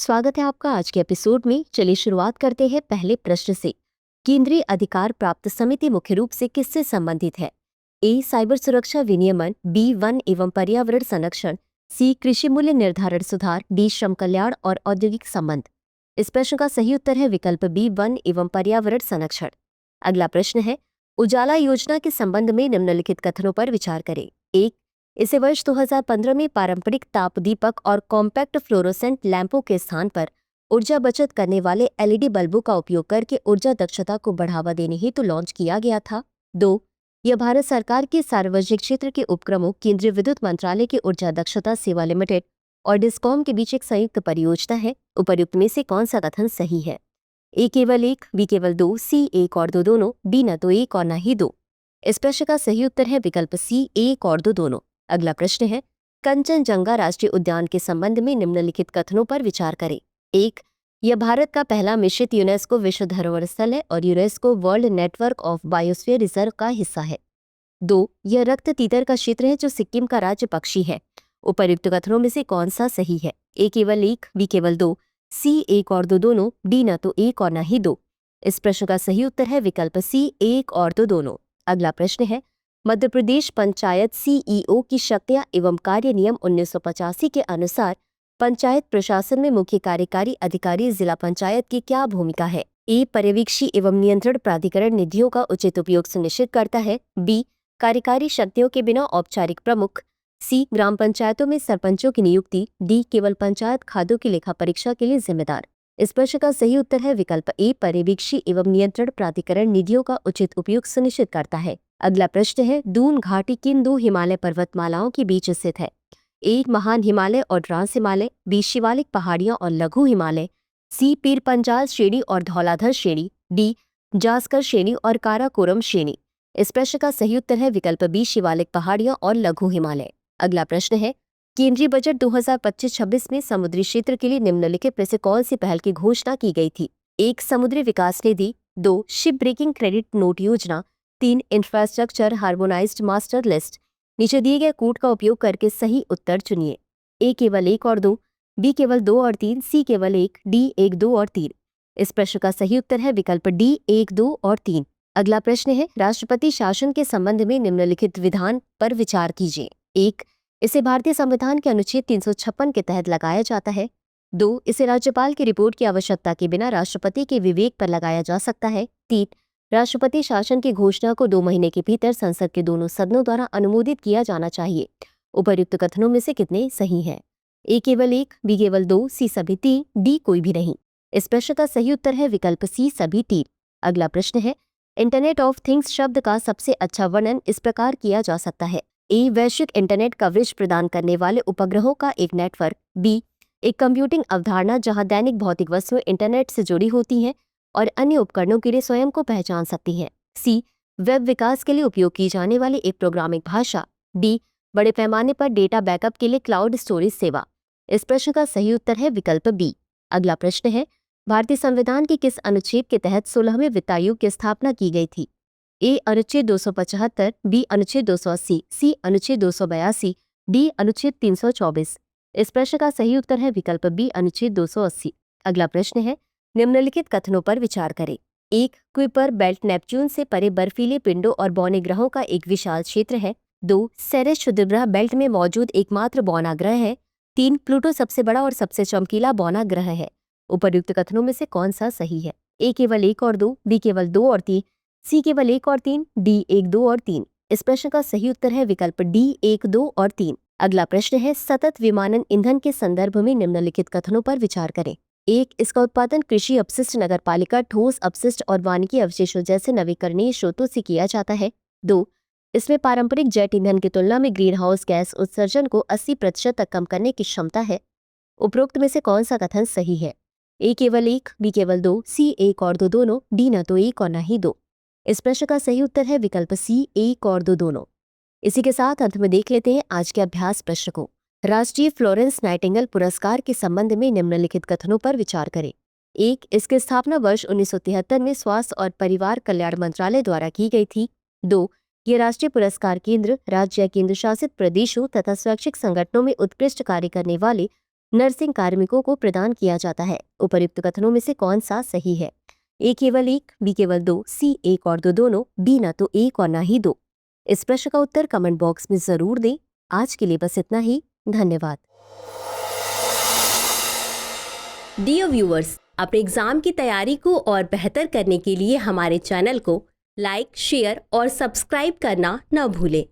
स्वागत है आपका आज के एपिसोड में। चलिए शुरुआत करते हैं पहले प्रश्न से। केंद्रीय अधिकार प्राप्त समिति मुख्य रूप से किससे संबंधित है? ए. साइबर सुरक्षा विनियमन, बी. वन एवं पर्यावरण संरक्षण, सी. कृषि मूल्य निर्धारण सुधार, डी. श्रम कल्याण और औद्योगिक संबंध। इस प्रश्न का सही उत्तर है विकल्प बी. वन एवं पर्यावरण संरक्षण। अगला प्रश्न है, उजाला योजना के संबंध में निम्नलिखित कथनों पर विचार करें। एक, इसे वर्ष 2015 में पारंपरिक ताप दीपक और कॉम्पैक्ट फ्लोरोसेंट लैंपों के स्थान पर ऊर्जा बचत करने वाले एलईडी बल्बों का उपयोग करके ऊर्जा दक्षता को बढ़ावा देने हेतु लॉन्च किया गया था। 2, यह भारत सरकार के सार्वजनिक क्षेत्र के उपक्रमों केंद्रीय विद्युत मंत्रालय की ऊर्जा दक्षता सेवा लिमिटेड और डिस्कॉम के बीच एक संयुक्त परियोजना है। उपर्युक्त में से कौन सा कथन सही है? ए केवल एक, बी केवल दो, सी एक और दो दोनों, डी न तो एक और न ही दो। इस प्रश्न का सही उत्तर है विकल्प सी, एक और दो दोनों। अगला प्रश्न है, कंचनजंगा राष्ट्रीय उद्यान के संबंध में निम्नलिखित कथनों पर विचार करें। एक, यह भारत का पहला मिश्रित यूनेस्को विश्व धरोहर स्थल है और UNESCO world network of biosphere reserve का हिस्सा है। 2, यह रक्त तीतर का क्षेत्र है जो सिक्किम का राज्य पक्षी है। उपर्युक्त कथनों में से कौन सा सही है? ए केवल एक, बी केवल दो, सी एक और दो दोनों, डी न तो एक और न ही दो। इस प्रश्न का सही उत्तर है विकल्प सी, एक और दो दोनों। अगला प्रश्न है, मध्य प्रदेश पंचायत सीईओ की शक्तियां एवं कार्य नियम 1985 के अनुसार पंचायत प्रशासन में मुख्य कार्यकारी अधिकारी जिला पंचायत की क्या भूमिका है? ए. पर्यवेक्षी एवं नियंत्रण प्राधिकरण निधियों का उचित उपयोग सुनिश्चित करता है। बी. कार्यकारी शक्तियों के बिना औपचारिक प्रमुख। सी. ग्राम पंचायतों में सरपंचों की नियुक्ति। डी. केवल पंचायत खातों की लेखा परीक्षा के लिए जिम्मेदार। इस प्रश्न का सही उत्तर है विकल्प ए. पर्यवेक्षी एवं नियंत्रण प्राधिकरण निधियों का उचित उपयोग सुनिश्चित करता है। अगला प्रश्न है, दून घाटी किन दो हिमालय पर्वतमालाओं के बीच स्थित है? ए. महान हिमालय और ट्रांस हिमालय, बी. शिवालिक पहाड़ियां और लघु हिमालय, सी. पीर पंजाल श्रेणी और धौलाधर श्रेणी, डी. जास्कर श्रेणी और काराकोरम श्रेणी। इस प्रश्न का सही उत्तर है विकल्प बी. शिवालिक पहाड़ियां और लघु हिमालय। अगला प्रश्न है, केंद्रीय बजट 2025-26 में समुद्री क्षेत्र के लिए निम्नलिखित में से कौन सी पहल की घोषणा की गई थी? 1. समुद्री विकास निधि, 2. शिप ब्रेकिंग क्रेडिट नोट योजना, 3. Infrastructure harmonised master list. नीचे दिए गए कूट का उपयोग करके सही उत्तर चुनिए। ए केवल एक और दो, बी केवल दो और तीन, सी केवल एक, डी एक दो और तीन। इस प्रश्न का सही उत्तर है विकल्प डी, एक दो और तीन। अगला प्रश्न है, राष्ट्रपति शासन के संबंध में निम्नलिखित विधान पर विचार कीजिए। 1. इसे भारतीय संविधान के अनुच्छेद 356 के तहत लगाया जाता है। 2. इसे राज्यपाल की रिपोर्ट की आवश्यकता के बिना राष्ट्रपति के विवेक पर लगाया जा सकता है। 3. राष्ट्रपति शासन की घोषणा को 2 महीने के भीतर संसद के दोनों सदनों द्वारा अनुमोदित किया जाना चाहिए। उपर्युक्त कथनों में से कितने सही हैं? ए केवल एक, बी केवल दो, सी सभी तीन, डी कोई भी नहीं। इस प्रश्न का सही उत्तर है विकल्प सी, सभी तीन। अगला प्रश्न है, इंटरनेट ऑफ थिंग्स शब्द का सबसे अच्छा वर्णन इस प्रकार किया जा सकता है। ए. वैश्विक इंटरनेट कवरेज प्रदान करने वाले उपग्रहों का एक नेटवर्क। बी. एक कंप्यूटिंग अवधारणा जहां दैनिक भौतिक वस्तुएं इंटरनेट से जुड़ी होती हैं और अन्य उपकरणों के लिए स्वयं को पहचान सकती है। सी. वेब विकास के लिए उपयोग की जाने वाली एक प्रोग्रामिंग भाषा। डी. बड़े पैमाने पर डेटा बैकअप के लिए क्लाउड स्टोरेज सेवा। इस प्रश्न का सही उत्तर है विकल्प बी। अगला प्रश्न है, भारतीय संविधान के किस अनुच्छेद के तहत 16वें वित्त आयोग की स्थापना की गई थी? ए. अनुच्छेद 275, बी. अनुच्छेद 280, सी. अनुच्छेद 282, डी. अनुच्छेद 324। इस प्रश्न का सही उत्तर है विकल्प बी, अनुच्छेद 280। अगला प्रश्न है, निम्नलिखित कथनों पर विचार करें। 1. कुइपर बेल्ट नेपच्यून से परे बर्फीले पिंडों और बौने ग्रहों का एक विशाल क्षेत्र है। 2. सेरेस क्षुद्रग्रह बेल्ट में मौजूद एकमात्र बौना ग्रह है। 3. प्लूटो सबसे बड़ा और सबसे चमकीला बौना ग्रह है। उपर्युक्त कथनों में से कौन सा सही है? ए केवल एक और दो, बी केवल दो और तीन, सी केवल एक और तीन, डी एक दो और तीन। इस प्रश्न का सही उत्तर है विकल्प डी, एक दो और तीन। अगला प्रश्न है, सतत विमानन ईंधन के संदर्भ में निम्नलिखित कथनों पर विचार करें। 1. इसका उत्पादन कृषि अपशिष्ट, नगरपालिका ठोस अपशिष्ट और वानिकी अवशेषों जैसे नवीकरणीय स्रोतों से किया जाता है। 2. इसमें पारंपरिक जेट ईंधन की तुलना में ग्रीन हाउस गैस उत्सर्जन को 80% तक कम करने की क्षमता है। उपरोक्त में से कौन सा कथन सही है? ए केवल एक, बी केवल दो, सी एक और दो दोनों, डी न तो एक और न ही दो। इस प्रश्न का सही उत्तर है विकल्प सी, एक और दो दोनों। इसी के साथ अंत में देख लेते हैं आज के अभ्यास प्रश्न को। राष्ट्रीय फ्लोरेंस नाइटिंगेल पुरस्कार के संबंध में निम्नलिखित कथनों पर विचार करें। 1. इसकी स्थापना वर्ष 1973 में स्वास्थ्य और परिवार कल्याण मंत्रालय द्वारा की गई थी। 2. ये राष्ट्रीय पुरस्कार केंद्र, राज्य या केंद्र शासित प्रदेशों तथा स्वैच्छिक संगठनों में उत्कृष्ट कार्य करने वाले नर्सिंग कार्मिकों को प्रदान किया जाता है। उपर्युक्त कथनों में से कौन सा सही है? ए केवल 1, बी केवल 2, सी 1 और 2 दोनों, डी ना तो 1 और ना ही 2। इस प्रश्न का उत्तर कमेंट बॉक्स में जरूर दें। आज के लिए बस इतना ही। धन्यवाद। डियर व्यूअर्स, अपने एग्जाम की तैयारी को और बेहतर करने के लिए हमारे चैनल को लाइक, शेयर और सब्सक्राइब करना न भूलें।